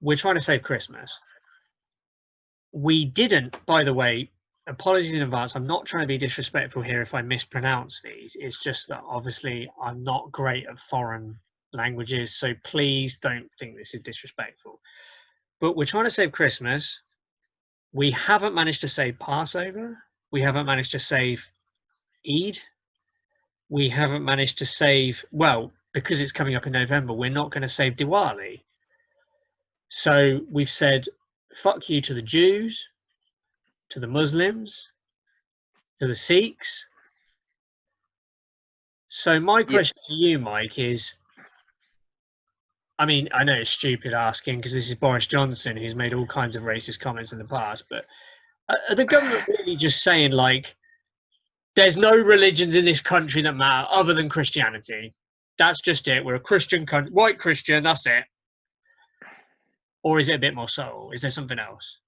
We're trying to save Christmas. We didn't, by the way, apologies in advance, I'm not trying to be disrespectful here if I mispronounce these. It's just that obviously I'm not great at foreign languages, so please don't think this is disrespectful. But we're trying to save Christmas. We haven't managed to save Passover. We haven't managed to save Eid. We haven't managed to save, well, because it's coming up in November, we're not going to save Diwali. So we've said, fuck you to the Jews, to the Muslims, to the Sikhs. So my question to you, Mike, is, I mean, I know it's stupid asking because this is Boris Johnson, who's made all kinds of racist comments in the past, but are the government really just saying, like, there's no religions in this country that matter other than Christianity? That's just it. We're a Christian country, white Christian, that's it. Or is it a bit more subtle? Is there something else?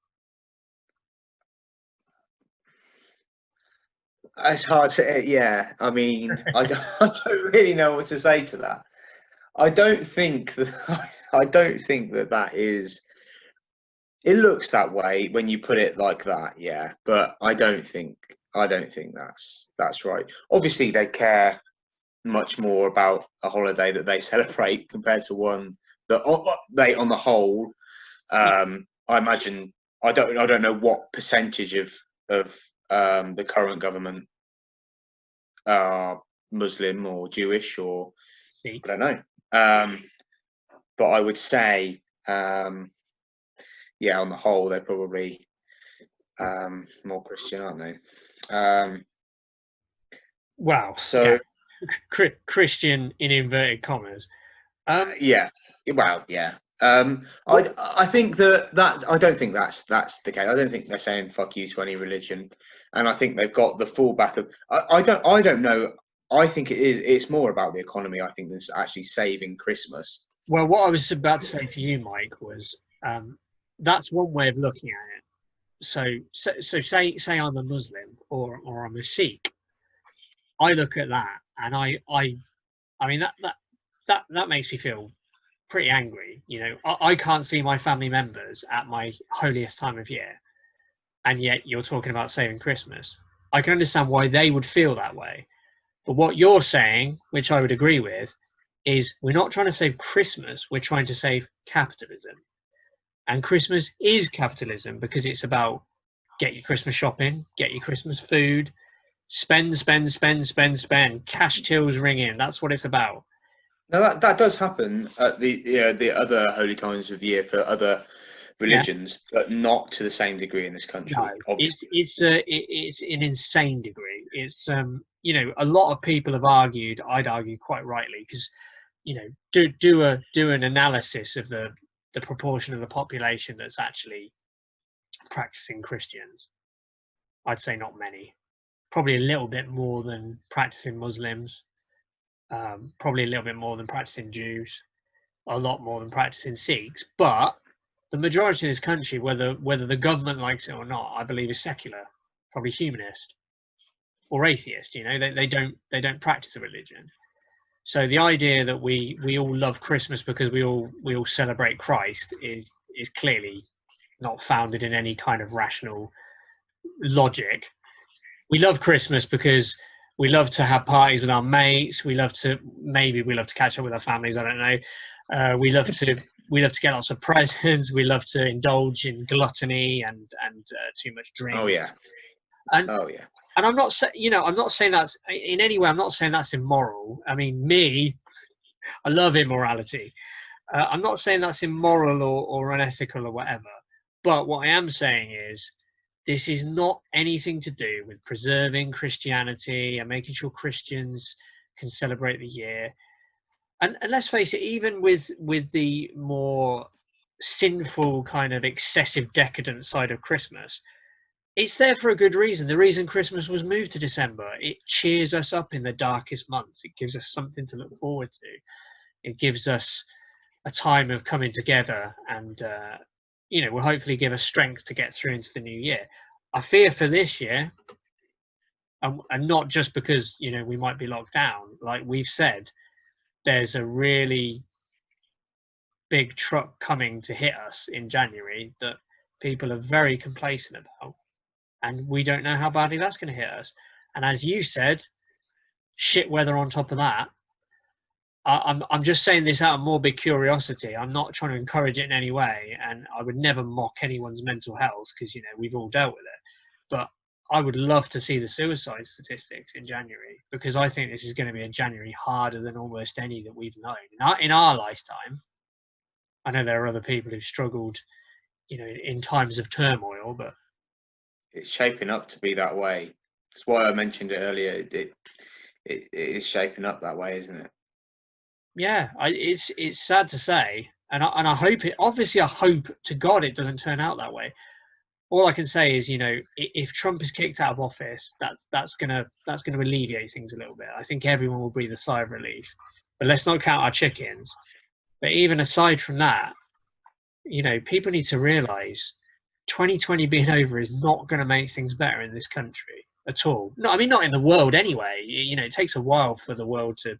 It's hard to, yeah. I mean, I don't really know what to say to that. I don't think that is. It looks that way when you put it like that, yeah. But I don't think that's right. Obviously, they care much more about a holiday that they celebrate compared to one that they, on the whole, I imagine. I don't know what percentage of the current government are Muslim or Jewish or I don't know. But I would say, yeah, on the whole, they're probably more Christian, aren't they? Wow. So yeah. Christian in inverted commas. Yeah. Well, yeah. I think that I don't think that's the case. I don't think they're saying fuck you to any religion, and I think they've got the fallback of. I don't know. I think it's more about the economy. I think than actually saving Christmas. Well, what I was about to say to you, Mike, was that's one way of looking at it. So say I'm a Muslim or I'm a Sikh. I look at that and I mean that makes me feel pretty angry. You know, I can't see my family members at my holiest time of year, and yet you're talking about saving Christmas. I can understand why they would feel that way, but what you're saying, which I would agree with, is we're not trying to save Christmas, we're trying to save capitalism. And Christmas is capitalism because it's about get your Christmas shopping, get your Christmas food, spend, cash tills ringing. That's what it's about. Now that does happen at the other holy times of year for other religions, but not to the same degree in this country. No, it's an insane degree. It's you know, a lot of people have argued. I'd argue quite rightly, because you know, do an analysis of the proportion of the population that's actually practicing Christians. I'd say not many. Probably a little bit more than practicing Muslims. Probably a little bit more than practicing Jews. A lot more than practicing Sikhs. But the majority of this country, whether the government likes it or not, I believe is secular, probably humanist or atheist. You know, they don't practice a religion. So the idea that we all love Christmas because we all celebrate Christ is clearly not founded in any kind of rational logic. We love Christmas because we love to have parties with our mates. We love to catch up with our families. I don't know. We love to get lots of presents. We love to indulge in gluttony and too much drink. Oh yeah. And Oh yeah. and I'm not saying, I'm not saying that's in any way. I'm not saying that's immoral. I mean, I love immorality. I'm not saying that's immoral or unethical or whatever. But what I am saying is, this is not anything to do with preserving Christianity and making sure Christians can celebrate the year. And let's face it, even with the more sinful kind of excessive decadent side of Christmas, it's there for a good reason. The reason Christmas was moved to December, it cheers us up in the darkest months. It gives us something to look forward to. It gives us a time of coming together and will hopefully give us strength to get through into the new year. I fear for this year, and not just because we might be locked down, like we've said, there's a really big truck coming to hit us in January that people are very complacent about, and we don't know how badly that's going to hit us. And as you said, shit weather on top of that. I'm just saying this out of morbid curiosity. I'm not trying to encourage it in any way, and I would never mock anyone's mental health because we've all dealt with it. But I would love to see the suicide statistics in January, because I think this is going to be a January harder than almost any that we've known in our lifetime. I know there are other people who've struggled, in times of turmoil, but It's shaping up to be that way. That's why I mentioned it earlier. It is shaping up that way, isn't it? yeah, it's sad to say, and I hope it. Obviously, I hope to God it doesn't turn out that way. All I can say is, if Trump is kicked out of office, that's gonna alleviate things a little bit. I think everyone will breathe a sigh of relief. But let's not count our chickens. But even aside from that, people need to realise 2020 being over is not going to make things better in this country at all. No, I mean, not in the world anyway. It takes a while for the world to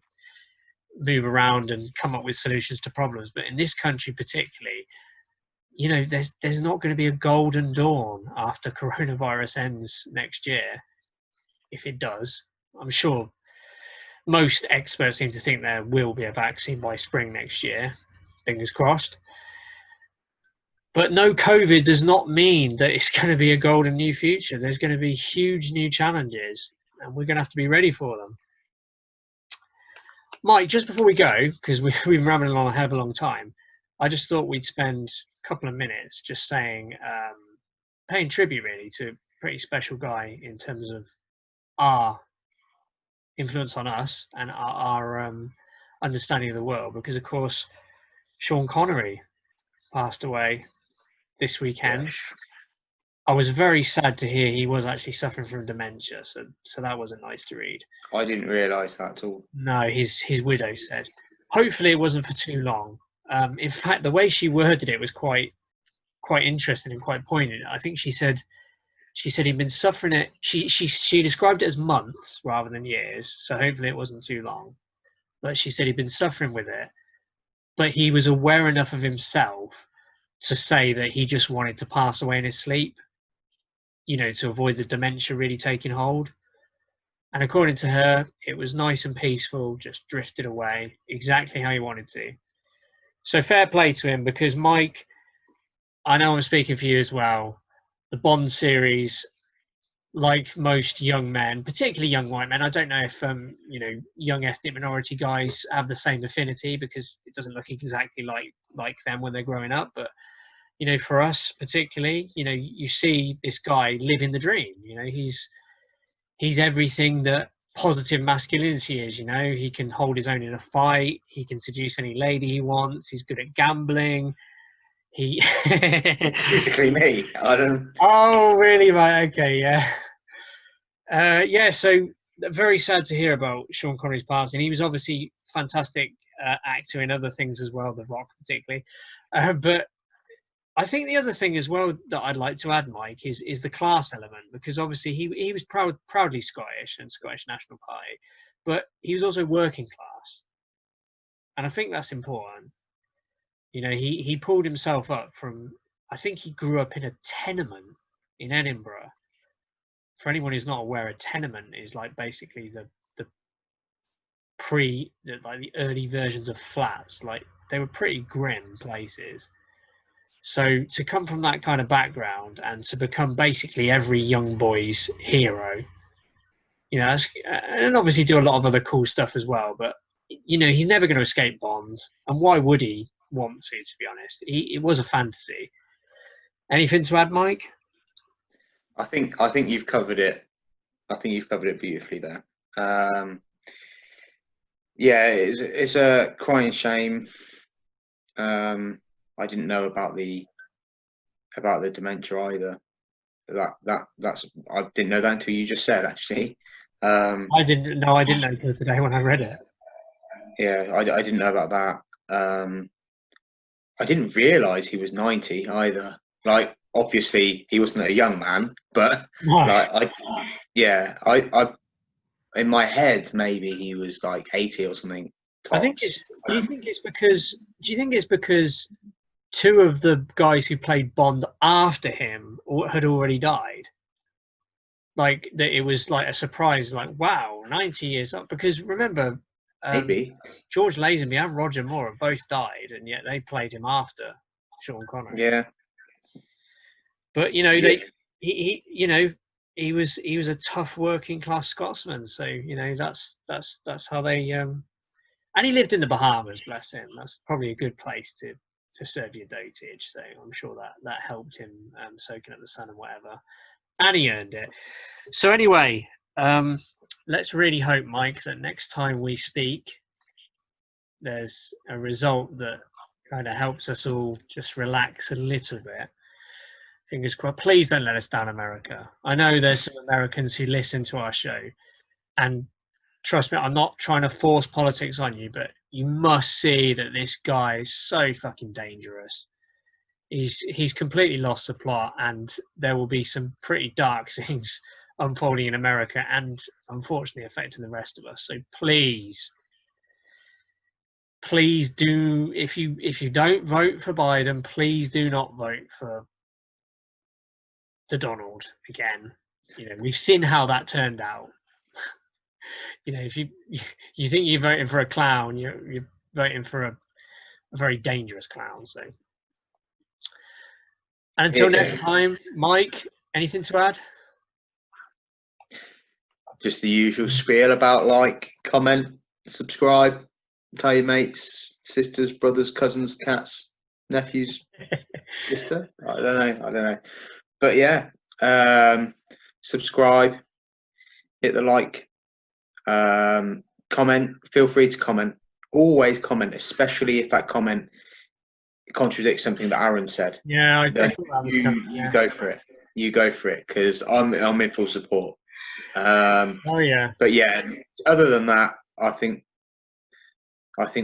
move around and come up with solutions to problems. But in this country particularly, there's not going to be a golden dawn after coronavirus ends next year. If it does, I'm sure most experts seem to think there will be a vaccine by spring next year. Fingers crossed. But no COVID does not mean that it's going to be a golden new future. There's going to be huge new challenges, and we're going to have to be ready for them. Mike, just before we go, because we've been rambling on a hell of a long time, I just thought we'd spend a couple of minutes just saying, paying tribute really to a pretty special guy in terms of our influence on us and our understanding of the world. Because of course, Sean Connery passed away this weekend. Yes. I was very sad to hear he was actually suffering from dementia, so that wasn't nice to read. I didn't realise that at all. No, his widow said. Hopefully, it wasn't for too long. In fact, the way she worded it was quite interesting and quite poignant. I think she said he'd been suffering it. She described it as months rather than years, so hopefully it wasn't too long. But she said he'd been suffering with it, but he was aware enough of himself to say that he just wanted to pass away in his sleep, to avoid the dementia really taking hold. And according to her, it was nice and peaceful, just drifted away exactly how he wanted to. So fair play to him, because Mike, I know I'm speaking for you as well. The Bond series, like most young men, particularly young white men, I don't know if young ethnic minority guys have the same affinity, because it doesn't look exactly like them when they're growing up. But for us particularly, you see this guy living the dream. He's everything that positive masculinity is. He can hold his own in a fight. He can seduce any lady he wants. He's good at gambling. He Basically me. I don't. Oh, really? Right. Okay. Yeah. Yeah. So very sad to hear about Sean Connery's passing. He was obviously a fantastic actor in other things as well, The Rock particularly. But I think the other thing as well that I'd like to add, Mike, is the class element, because obviously he was proudly Scottish and Scottish National Party, but he was also working class, and I think that's important. He pulled himself up from. I think he grew up in a tenement in Edinburgh. For anyone who's not aware, a tenement is like basically the early versions of flats. Like, they were pretty grim places. So to come from that kind of background and to become basically every young boy's hero, and obviously do a lot of other cool stuff as well. But he's never going to escape Bond, and why would he want to? To be honest, it was a fantasy. Anything to add, Mike? I think you've covered it. I think you've covered it beautifully there. Yeah, it's a crying shame. I didn't know about the dementia either. That's I didn't know that until you just said, actually. I didn't know until today when I read it. Yeah, I didn't know about that. I didn't realise he was 90 either. Like, obviously he wasn't a young man, but No. like I in my head maybe he was like 80 or something. I think tops. Do you think it's because two of the guys who played Bond after him had already died? Like that, it was like a surprise. Like, wow, 90 years up. Because remember, Maybe. George Lazenby and Roger Moore have both died, and yet they played him after Sean Connery. Yeah. But Yeah. he was a tough working class Scotsman. So that's how they. And he lived in the Bahamas, bless him. That's probably a good place to serve your dotage. So I'm sure that helped him soaking up the sun and whatever. And he earned it. So anyway, let's really hope, Mike, that next time we speak, there's a result that kind of helps us all just relax a little bit. Fingers crossed. Please don't let us down, America. I know there's some Americans who listen to our show, and trust me, I'm not trying to force politics on you, but you must see that this guy is so fucking dangerous. He's completely lost the plot, and there will be some pretty dark things unfolding in America and unfortunately affecting the rest of us. So please do, if you don't vote for Biden, please do not vote for the Donald again. We've seen how that turned out. If you think you're voting for a clown, you're voting for a very dangerous clown. So, and until next time, Mike, anything to add? Just the usual spiel about like, comment, subscribe, tell your mates, sisters, brothers, cousins, cats, nephews, sister. I don't know. But yeah, subscribe, hit the like, comment. Feel free to comment. Always comment, especially if that comment contradicts something that Aaron said. Yeah, I thought that was coming. You go for it. You go for it, because I'm in full support. Oh yeah. But yeah, other than that, I think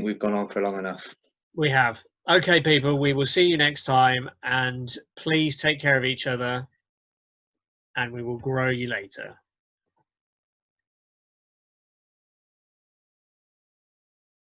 we've gone on for long enough. We have. Okay, people, we will see you next time, and please take care of each other, and we will grow you later.